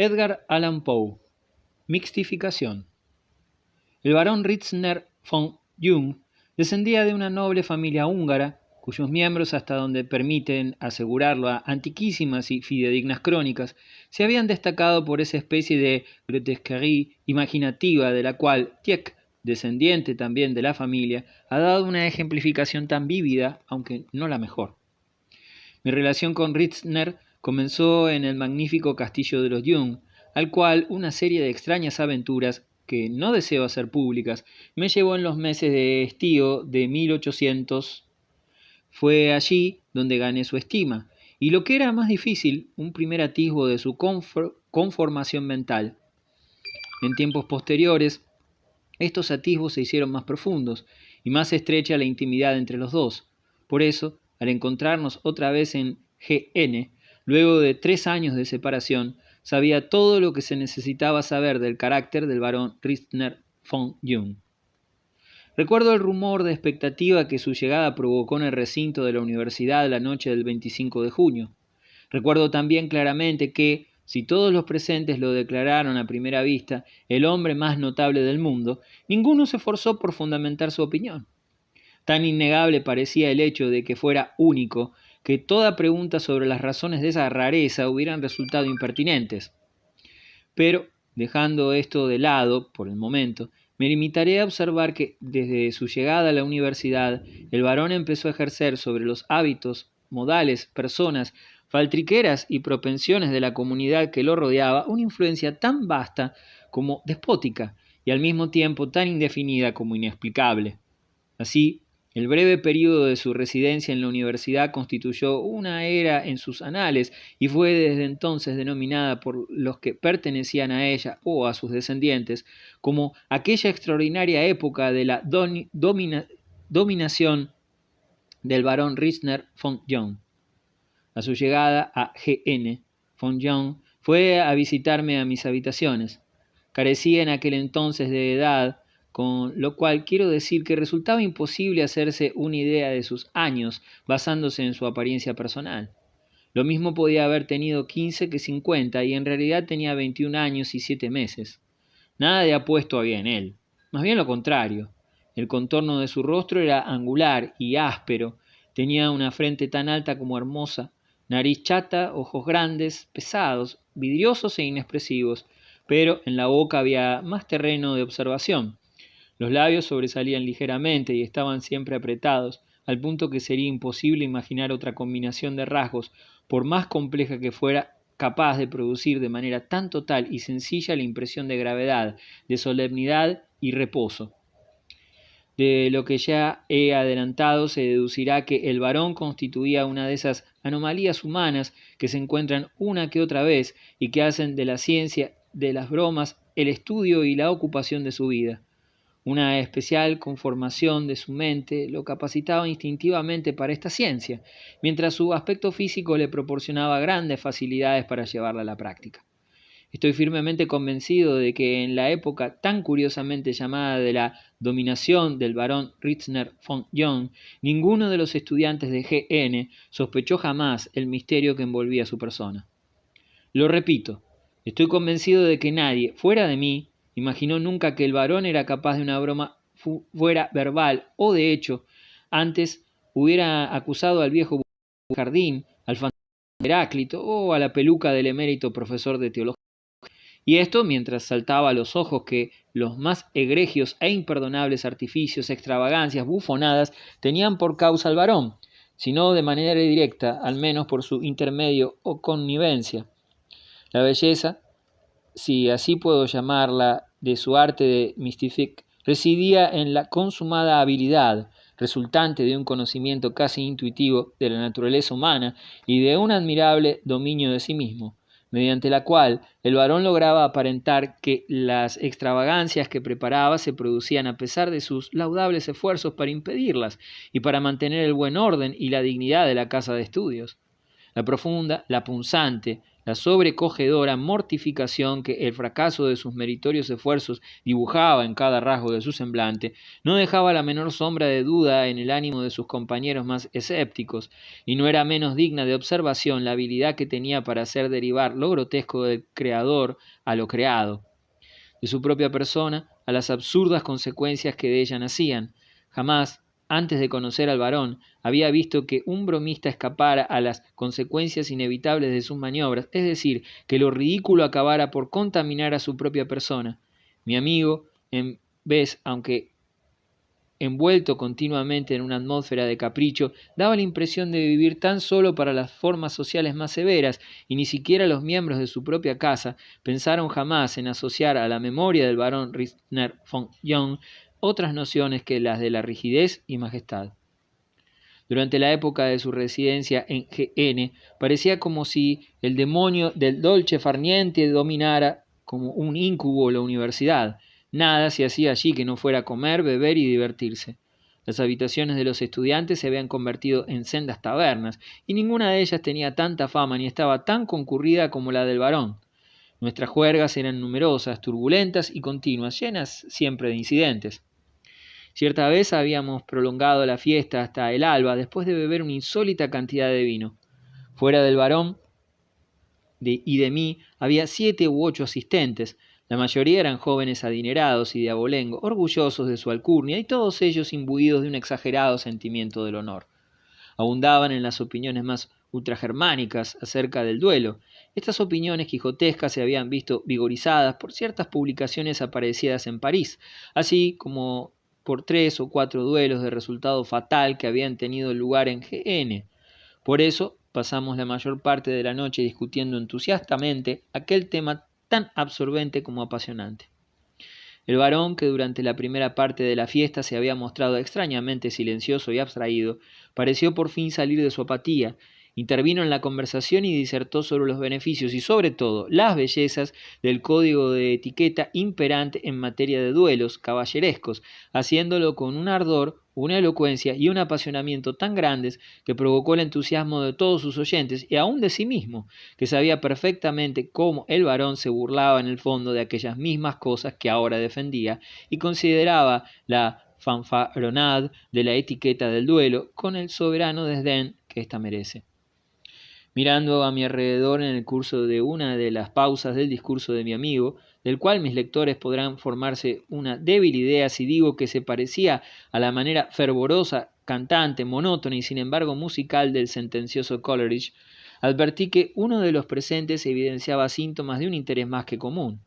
Edgar Allan Poe. Mixtificación. El barón Ritzner von Jung descendía de una noble familia húngara, cuyos miembros, hasta donde permiten asegurarlo a antiquísimas y fidedignas crónicas, se habían destacado por esa especie de grotesquerie imaginativa de la cual Tieck, descendiente también de la familia, ha dado una ejemplificación tan vívida, aunque no la mejor. Mi relación con Ritzner comenzó en el magnífico castillo de los Jung, al cual una serie de extrañas aventuras, que no deseo hacer públicas, me llevó en los meses de estío de 1800. Fue allí donde gané su estima, y lo que era más difícil, un primer atisbo de su conformación mental. En tiempos posteriores, estos atisbos se hicieron más profundos, y más estrecha la intimidad entre los dos. Por eso, al encontrarnos otra vez en GN, luego de 3 años de separación, sabía todo lo que se necesitaba saber del carácter del barón Ritzner von Jung. Recuerdo el rumor de expectativa que su llegada provocó en el recinto de la universidad la noche del 25 de junio. Recuerdo también claramente que, si todos los presentes lo declararon a primera vista el hombre más notable del mundo, ninguno se esforzó por fundamentar su opinión. Tan innegable parecía el hecho de que fuera único, que toda pregunta sobre las razones de esa rareza hubieran resultado impertinentes. Pero, dejando esto de lado, por el momento, me limitaré a observar que, desde su llegada a la universidad, el barón empezó a ejercer sobre los hábitos, modales, personas, faltriqueras y propensiones de la comunidad que lo rodeaba una influencia tan vasta como despótica y al mismo tiempo tan indefinida como inexplicable. Así, el breve período de su residencia en la universidad constituyó una era en sus anales y fue desde entonces denominada por los que pertenecían a ella o a sus descendientes como aquella extraordinaria época de la dominación del barón Ritzner von Jung. A su llegada a GN, von Jung fue a visitarme a mis habitaciones. Carecía en aquel entonces de edad, con lo cual quiero decir que resultaba imposible hacerse una idea de sus años basándose en su apariencia personal. Lo mismo podía haber tenido 15 que 50 y en realidad tenía 21 años y 7 meses. Nada de apuesto había en él, más bien lo contrario. El contorno de su rostro era angular y áspero, tenía una frente tan alta como hermosa, nariz chata, ojos grandes, pesados, vidriosos e inexpresivos, pero en la boca había más terreno de observación. Los labios sobresalían ligeramente y estaban siempre apretados, al punto que sería imposible imaginar otra combinación de rasgos, por más compleja que fuera, capaz de producir de manera tan total y sencilla la impresión de gravedad, de solemnidad y reposo. De lo que ya he adelantado se deducirá que el varón constituía una de esas anomalías humanas que se encuentran una que otra vez y que hacen de la ciencia, de las bromas, el estudio y la ocupación de su vida. Una especial conformación de su mente lo capacitaba instintivamente para esta ciencia, mientras su aspecto físico le proporcionaba grandes facilidades para llevarla a la práctica. Estoy firmemente convencido de que en la época tan curiosamente llamada de la dominación del barón Ritzner von Jung, ninguno de los estudiantes de GN sospechó jamás el misterio que envolvía su persona. Lo repito, estoy convencido de que nadie, fuera de mí, imaginó nunca que el varón era capaz de una broma fuera verbal o, de hecho, antes hubiera acusado al viejo jardín, al fantasma de Heráclito o a la peluca del emérito profesor de teología. Y esto mientras saltaba a los ojos que los más egregios e imperdonables artificios, extravagancias, bufonadas tenían por causa al varón, sino de manera directa, al menos por su intermedio o connivencia. La belleza, si así puedo llamarla, de su arte de mystific, residía en la consumada habilidad, resultante de un conocimiento casi intuitivo de la naturaleza humana y de un admirable dominio de sí mismo, mediante la cual el varón lograba aparentar que las extravagancias que preparaba se producían a pesar de sus laudables esfuerzos para impedirlas y para mantener el buen orden y la dignidad de la casa de estudios. la profunda, la punzante, la sobrecogedora mortificación que el fracaso de sus meritorios esfuerzos dibujaba en cada rasgo de su semblante, no dejaba la menor sombra de duda en el ánimo de sus compañeros más escépticos, y no era menos digna de observación la habilidad que tenía para hacer derivar lo grotesco del creador a lo creado, de su propia persona a las absurdas consecuencias que de ella nacían. Jamás, antes de conocer al varón, había visto que un bromista escapara a las consecuencias inevitables de sus maniobras, es decir, que lo ridículo acabara por contaminar a su propia persona. Mi amigo, en vez, aunque envuelto continuamente en una atmósfera de capricho, daba la impresión de vivir tan solo para las formas sociales más severas, y ni siquiera los miembros de su propia casa pensaron jamás en asociar a la memoria del barón Rittner von Jung otras nociones que las de la rigidez y majestad. Durante la época de su residencia en GN, parecía como si el demonio del dolce far niente dominara como un incubo la universidad. Nada se hacía allí que no fuera comer, beber y divertirse. Las habitaciones de los estudiantes se habían convertido en sendas tabernas, y ninguna de ellas tenía tanta fama ni estaba tan concurrida como la del barón. Nuestras juergas eran numerosas, turbulentas y continuas, llenas siempre de incidentes. Cierta vez habíamos prolongado la fiesta hasta el alba después de beber una insólita cantidad de vino. Fuera del varón y de mí había 7 u 8 asistentes. La mayoría eran jóvenes adinerados y de abolengo, orgullosos de su alcurnia y todos ellos imbuidos de un exagerado sentimiento del honor. Abundaban en las opiniones más ultragermánicas acerca del duelo. Estas opiniones quijotescas se habían visto vigorizadas por ciertas publicaciones aparecidas en París, así como por 3 o 4 duelos de resultado fatal que habían tenido lugar en GN. Por eso pasamos la mayor parte de la noche discutiendo entusiastamente aquel tema tan absorbente como apasionante. El varón, que durante la primera parte de la fiesta se había mostrado extrañamente silencioso y abstraído, pareció por fin salir de su apatía. Intervino en la conversación y disertó sobre los beneficios y sobre todo las bellezas del código de etiqueta imperante en materia de duelos caballerescos, haciéndolo con un ardor, una elocuencia y un apasionamiento tan grandes que provocó el entusiasmo de todos sus oyentes y aun de sí mismo, que sabía perfectamente cómo el varón se burlaba en el fondo de aquellas mismas cosas que ahora defendía y consideraba la fanfaronade de la etiqueta del duelo con el soberano desdén que ésta merece. Mirando a mi alrededor en el curso de una de las pausas del discurso de mi amigo, del cual mis lectores podrán formarse una débil idea si digo que se parecía a la manera fervorosa, cantante, monótona y sin embargo musical del sentencioso Coleridge, advertí que uno de los presentes evidenciaba síntomas de un interés más que común.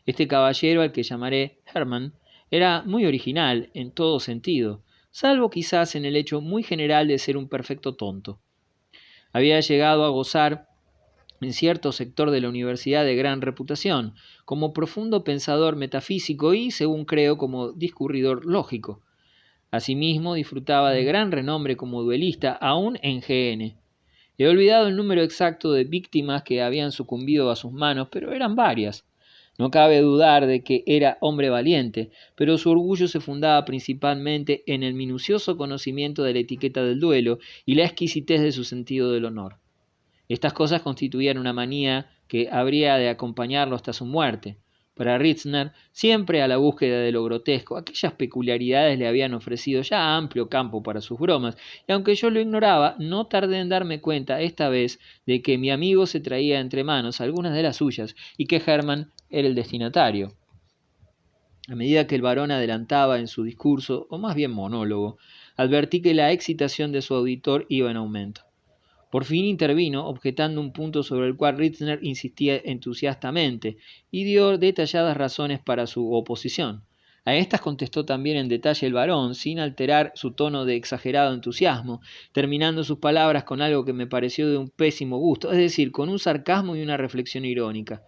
Este caballero, al que llamaré Hermann, era muy original en todo sentido, salvo quizás en el hecho muy general de ser un perfecto tonto. Había llegado a gozar en cierto sector de la universidad de gran reputación, como profundo pensador metafísico y, según creo, como discurridor lógico. Asimismo, disfrutaba de gran renombre como duelista, aún en GN. He olvidado el número exacto de víctimas que habían sucumbido a sus manos, pero eran varias. No cabe dudar de que era hombre valiente, pero su orgullo se fundaba principalmente en el minucioso conocimiento de la etiqueta del duelo y la exquisitez de su sentido del honor. Estas cosas constituían una manía que habría de acompañarlo hasta su muerte. Para Rittner, siempre a la búsqueda de lo grotesco, aquellas peculiaridades le habían ofrecido ya amplio campo para sus bromas, y aunque yo lo ignoraba, no tardé en darme cuenta esta vez de que mi amigo se traía entre manos algunas de las suyas y que Hermann era el destinatario. A medida que el varón adelantaba en su discurso, o más bien monólogo, advertí que la excitación de su auditor iba en aumento. Por fin intervino, objetando un punto sobre el cual Rittner insistía entusiastamente, y dio detalladas razones para su oposición. A estas contestó también en detalle el varón, sin alterar su tono de exagerado entusiasmo, terminando sus palabras con algo que me pareció de un pésimo gusto, es decir, con un sarcasmo y una reflexión irónica.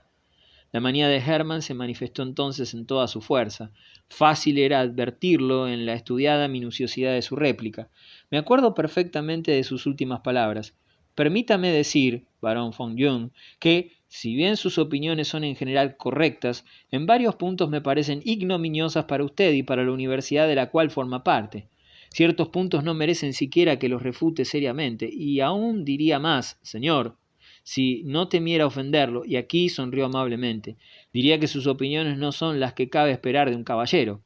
La manía de Hermann se manifestó entonces en toda su fuerza. Fácil era advertirlo en la estudiada minuciosidad de su réplica. Me acuerdo perfectamente de sus últimas palabras. Permítame decir, barón von Jung, que, si bien sus opiniones son en general correctas, en varios puntos me parecen ignominiosas para usted y para la universidad de la cual forma parte. Ciertos puntos no merecen siquiera que los refute seriamente, y aún diría más, señor, si no temiera ofenderlo, y aquí sonrió amablemente, diría que sus opiniones no son las que cabe esperar de un caballero.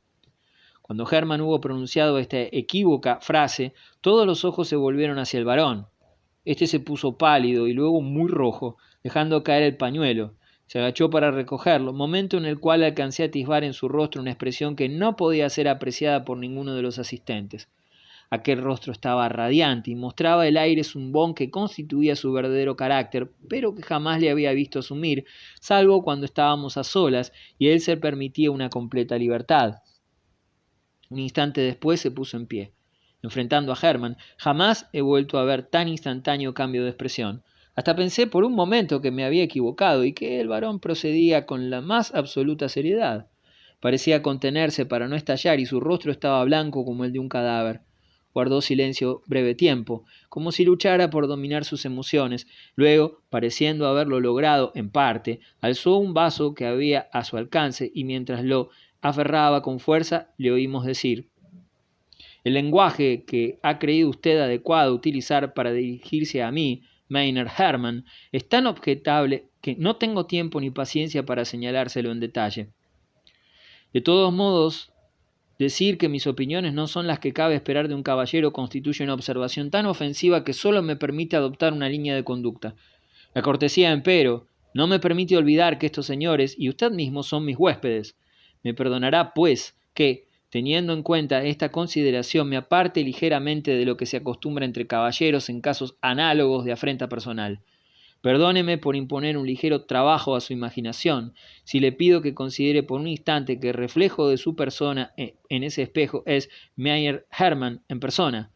Cuando Hermann hubo pronunciado esta equívoca frase, todos los ojos se volvieron hacia el varón. Este se puso pálido y luego muy rojo, dejando caer el pañuelo. Se agachó para recogerlo, momento en el cual alcancé a atisbar en su rostro una expresión que no podía ser apreciada por ninguno de los asistentes. Aquel rostro estaba radiante y mostraba el aire zumbón que constituía su verdadero carácter, pero que jamás le había visto asumir, salvo cuando estábamos a solas y él se permitía una completa libertad. Un instante después se puso en pie. Enfrentando a Hermann, jamás he vuelto a ver tan instantáneo cambio de expresión. Hasta pensé por un momento que me había equivocado y que el varón procedía con la más absoluta seriedad. Parecía contenerse para no estallar y su rostro estaba blanco como el de un cadáver. Guardó silencio breve tiempo, como si luchara por dominar sus emociones. Luego, pareciendo haberlo logrado en parte, alzó un vaso que había a su alcance y mientras lo aferraba con fuerza, le oímos decir: el lenguaje que ha creído usted adecuado utilizar para dirigirse a mí, Maynard Hermann, es tan objetable que no tengo tiempo ni paciencia para señalárselo en detalle. De todos modos, decir que mis opiniones no son las que cabe esperar de un caballero constituye una observación tan ofensiva que solo me permite adoptar una línea de conducta. La cortesía, empero, no me permite olvidar que estos señores y usted mismo son mis huéspedes. Me perdonará, pues, que, teniendo en cuenta esta consideración, me aparte ligeramente de lo que se acostumbra entre caballeros en casos análogos de afrenta personal. Perdóneme por imponer un ligero trabajo a su imaginación, si le pido que considere por un instante que el reflejo de su persona en ese espejo es Maynard Hermann en persona.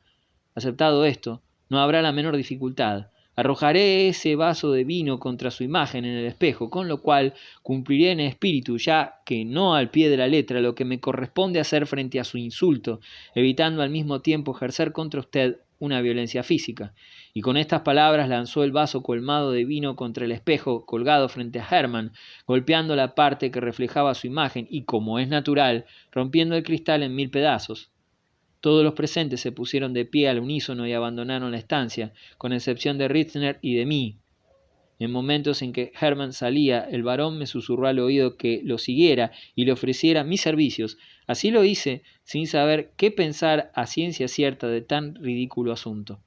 Aceptado esto, no habrá la menor dificultad. Arrojaré ese vaso de vino contra su imagen en el espejo, con lo cual cumpliré en espíritu, ya que no al pie de la letra, lo que me corresponde hacer frente a su insulto, evitando al mismo tiempo ejercer contra usted una violencia física. Y con estas palabras lanzó el vaso colmado de vino contra el espejo colgado frente a Hermann, golpeando la parte que reflejaba su imagen y, como es natural, rompiendo el cristal en 1000 pedazos. Todos los presentes se pusieron de pie al unísono y abandonaron la estancia, con excepción de Ritzner y de mí. En momentos en que Hermann salía, el varón me susurró al oído que lo siguiera y le ofreciera mis servicios. Así lo hice, sin saber qué pensar a ciencia cierta de tan ridículo asunto.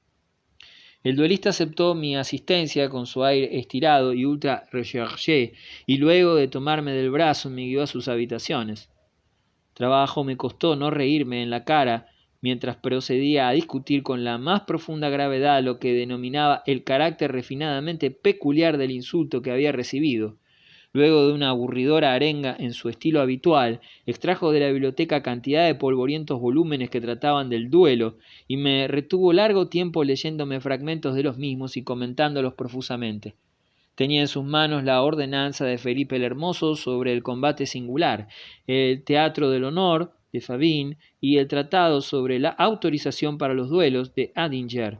El duelista aceptó mi asistencia con su aire estirado y ultra recherché, y luego de tomarme del brazo me guió a sus habitaciones. Trabajo me costó no reírme en la cara mientras procedía a discutir con la más profunda gravedad lo que denominaba el carácter refinadamente peculiar del insulto que había recibido. Luego de una aburridora arenga en su estilo habitual, extrajo de la biblioteca cantidad de polvorientos volúmenes que trataban del duelo, y me retuvo largo tiempo leyéndome fragmentos de los mismos y comentándolos profusamente. Tenía en sus manos la ordenanza de Felipe el Hermoso sobre el combate singular, el teatro del honor de Fabin y el tratado sobre la autorización para los duelos de Adinger.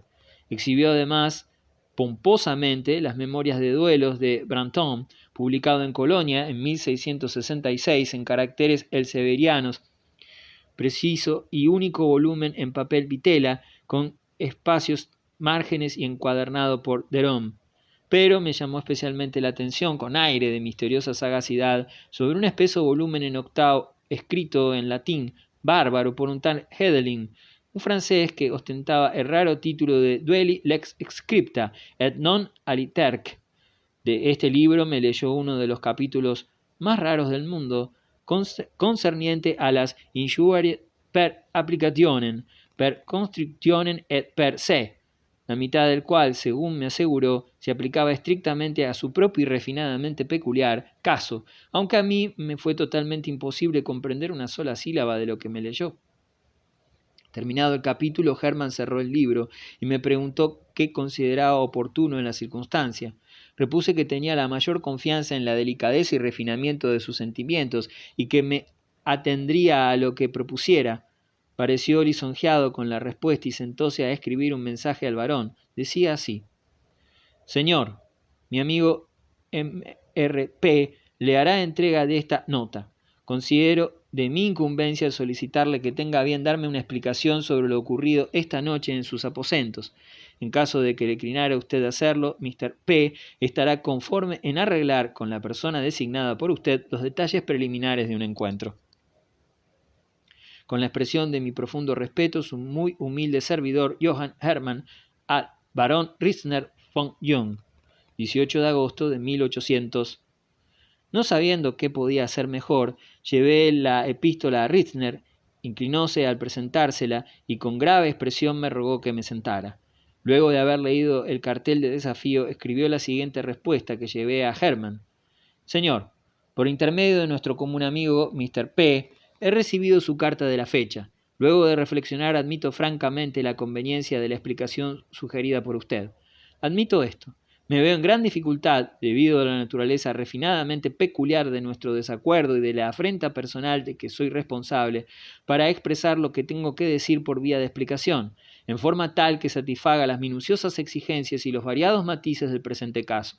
Exhibió además pomposamente las memorias de duelos de Brantôme, publicado en Colonia en 1666 en caracteres elseverianos, preciso y único volumen en papel vitela, con espacios, márgenes y encuadernado por Derome. Pero me llamó especialmente la atención, con aire de misteriosa sagacidad, sobre un espeso volumen en octavo escrito en latín bárbaro por un tal Hedelin, un francés que ostentaba el raro título de Duelli lex scripta et non aliterque. De este libro me leyó uno de los capítulos más raros del mundo, concerniente a las injuriae per applicationem, per constrictionem et per se, la mitad del cual, según me aseguró, se aplicaba estrictamente a su propio y refinadamente peculiar caso, aunque a mí me fue totalmente imposible comprender una sola sílaba de lo que me leyó. Terminado el capítulo, Hermann cerró el libro y me preguntó qué consideraba oportuno en la circunstancia. Repuse que tenía la mayor confianza en la delicadeza y refinamiento de sus sentimientos y que me atendría a lo que propusiera. Pareció lisonjeado con la respuesta y sentóse a escribir un mensaje al varón. Decía así: Señor, mi amigo M.R.P. le hará entrega de esta nota. Considero de mi incumbencia solicitarle que tenga a bien darme una explicación sobre lo ocurrido esta noche en sus aposentos. En caso de que declinara usted hacerlo, Mr. P. estará conforme en arreglar con la persona designada por usted los detalles preliminares de un encuentro. Con la expresión de mi profundo respeto, su muy humilde servidor, Johann Hermann, al barón Rittner von Jung, 18 de agosto de 1800. No sabiendo qué podía hacer mejor, llevé la epístola a Rittner, inclinóse al presentársela y con grave expresión me rogó que me sentara. Luego de haber leído el cartel de desafío, escribió la siguiente respuesta que llevé a Hermann. Señor, por intermedio de nuestro común amigo Mr. P., he recibido su carta de la fecha. Luego de reflexionar, admito francamente la conveniencia de la explicación sugerida por usted. Admito esto. Me veo en gran dificultad, debido a la naturaleza refinadamente peculiar de nuestro desacuerdo y de la afrenta personal de que soy responsable, para expresar lo que tengo que decir por vía de explicación, en forma tal que satisfaga las minuciosas exigencias y los variados matices del presente caso.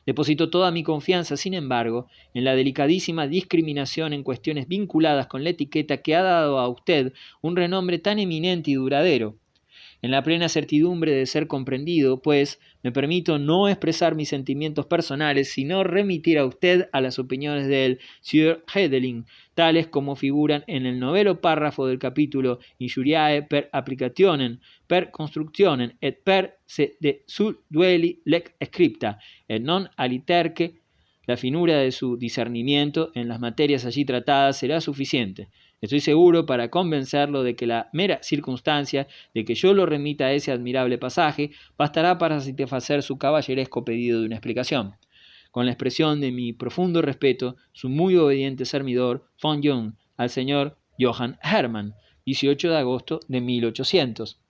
Deposito toda mi confianza, sin embargo, en la delicadísima discriminación en cuestiones vinculadas con la etiqueta que ha dado a usted un renombre tan eminente y duradero. En la plena certidumbre de ser comprendido, pues, me permito no expresar mis sentimientos personales, sino remitir a usted a las opiniones del Sieur Hedelin, tales como figuran en el noveno párrafo del capítulo Injuriae per applicationem, per constructionem et per se de sul duelli lex scripta, et non aliterque. La finura de su discernimiento en las materias allí tratadas será suficiente. Estoy seguro para convencerlo de que la mera circunstancia de que yo lo remita a ese admirable pasaje bastará para satisfacer su caballeresco pedido de una explicación. Con la expresión de mi profundo respeto, su muy obediente servidor, von Jung, al señor Johann Hermann, 18 de agosto de 1800.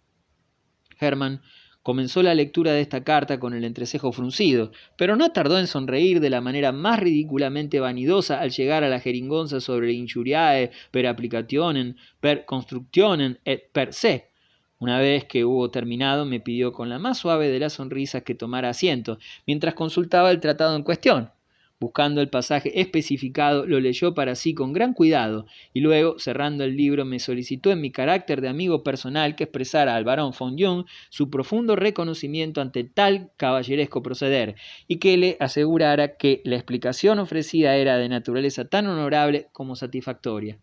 Hermann comenzó la lectura de esta carta con el entrecejo fruncido, pero no tardó en sonreír de la manera más ridículamente vanidosa al llegar a la jeringonza sobre injuriae per applicationem, per constructionem et per se. Una vez que hubo terminado, me pidió con la más suave de las sonrisas que tomara asiento, mientras consultaba el tratado en cuestión. Buscando el pasaje especificado, lo leyó para sí con gran cuidado, y luego, cerrando el libro, me solicitó en mi carácter de amigo personal que expresara al barón von Jung su profundo reconocimiento ante tal caballeresco proceder, y que le asegurara que la explicación ofrecida era de naturaleza tan honorable como satisfactoria.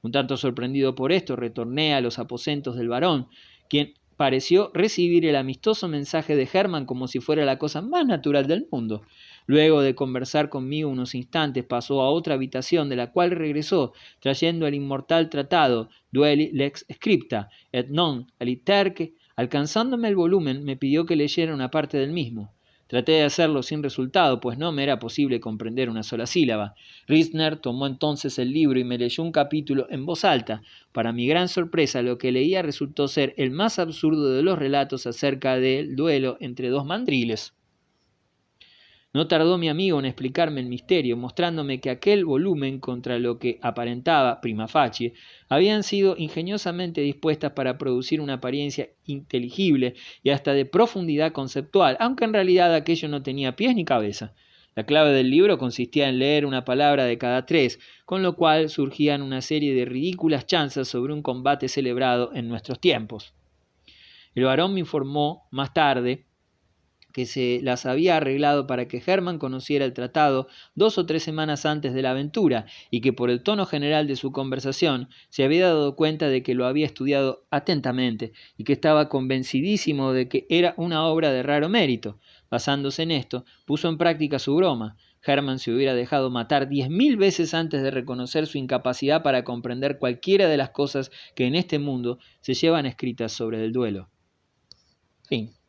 Un tanto sorprendido por esto, retorné a los aposentos del barón, quien pareció recibir el amistoso mensaje de Hermann como si fuera la cosa más natural del mundo. Luego de conversar conmigo unos instantes, pasó a otra habitación, de la cual regresó, trayendo el inmortal tratado Duelli lex scripta, et non aliterque. Alcanzándome el volumen, me pidió que leyera una parte del mismo. Traté de hacerlo sin resultado, pues no me era posible comprender una sola sílaba. Rittner tomó entonces el libro y me leyó un capítulo en voz alta. Para mi gran sorpresa, lo que leía resultó ser el más absurdo de los relatos acerca del duelo entre dos mandriles. No tardó mi amigo en explicarme el misterio, mostrándome que aquel volumen, contra lo que aparentaba prima facie, habían sido ingeniosamente dispuestas para producir una apariencia inteligible y hasta de profundidad conceptual, aunque en realidad aquello no tenía pies ni cabeza. La clave del libro consistía en leer una palabra de cada tres, con lo cual surgían una serie de ridículas chanzas sobre un combate celebrado en nuestros tiempos. El barón me informó más tarde que se las había arreglado para que Hermann conociera el tratado 2 o 3 semanas antes de la aventura, y que por el tono general de su conversación se había dado cuenta de que lo había estudiado atentamente y que estaba convencidísimo de que era una obra de raro mérito. Basándose en esto, puso en práctica su broma. Hermann se hubiera dejado matar 10.000 veces antes de reconocer su incapacidad para comprender cualquiera de las cosas que en este mundo se llevan escritas sobre el duelo. Fin.